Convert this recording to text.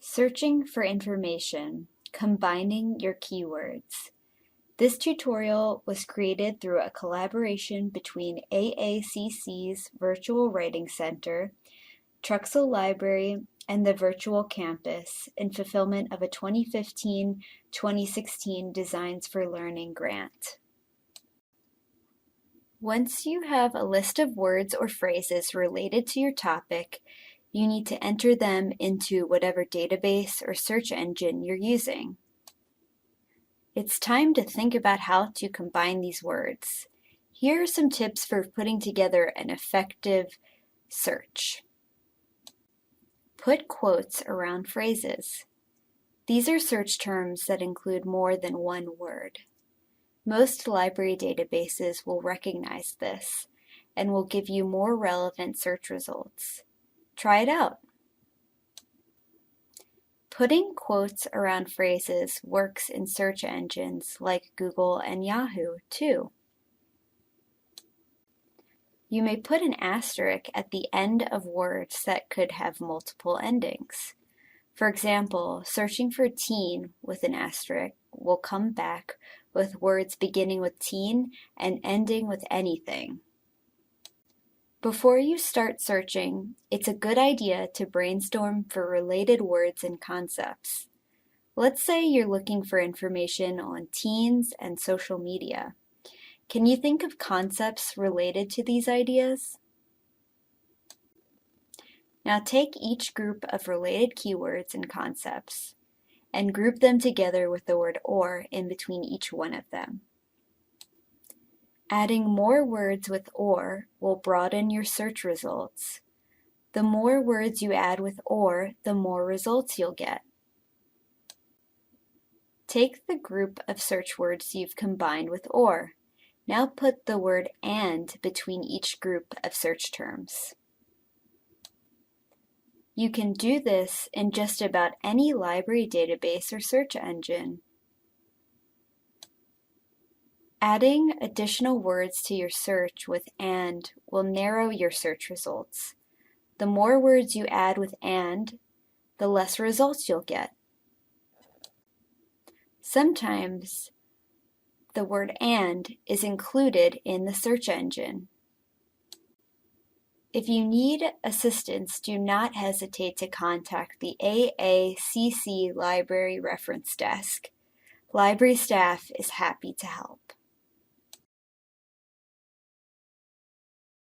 Searching for information, combining your keywords. This tutorial was created through a collaboration between AACC's Virtual Writing Center, Truxal Library, and the Virtual Campus in fulfillment of a 2015-2016 Designs for Learning grant. Once you have a list of words or phrases related to your topic, you need to enter them into whatever database or search engine you're using. It's time to think about how to combine these words. Here are some tips for putting together an effective search. Put quotes around phrases. These are search terms that include more than one word. Most library databases will recognize this and will give you more relevant search results. Try it out. Putting quotes around phrases works in search engines like Google and Yahoo too. You may put an asterisk at the end of words that could have multiple endings. For example, searching for teen with an asterisk will come back with words beginning with teen and ending with anything. Before you start searching, it's a good idea to brainstorm for related words and concepts. Let's say you're looking for information on teens and social media. Can you think of concepts related to these ideas? Now take each group of related keywords and concepts and group them together with the word "or" in between each one of them. Adding more words with "or" will broaden your search results. The more words you add with "or", the more results you'll get. Take the group of search words you've combined with "or". Now put the word "and" between each group of search terms. You can do this in just about any library database or search engine. Adding additional words to your search with "and" will narrow your search results. The more words you add with "and", the less results you'll get. Sometimes the word "and" is included in the search engine. If you need assistance, do not hesitate to contact the AACC Library Reference Desk. Library staff is happy to help.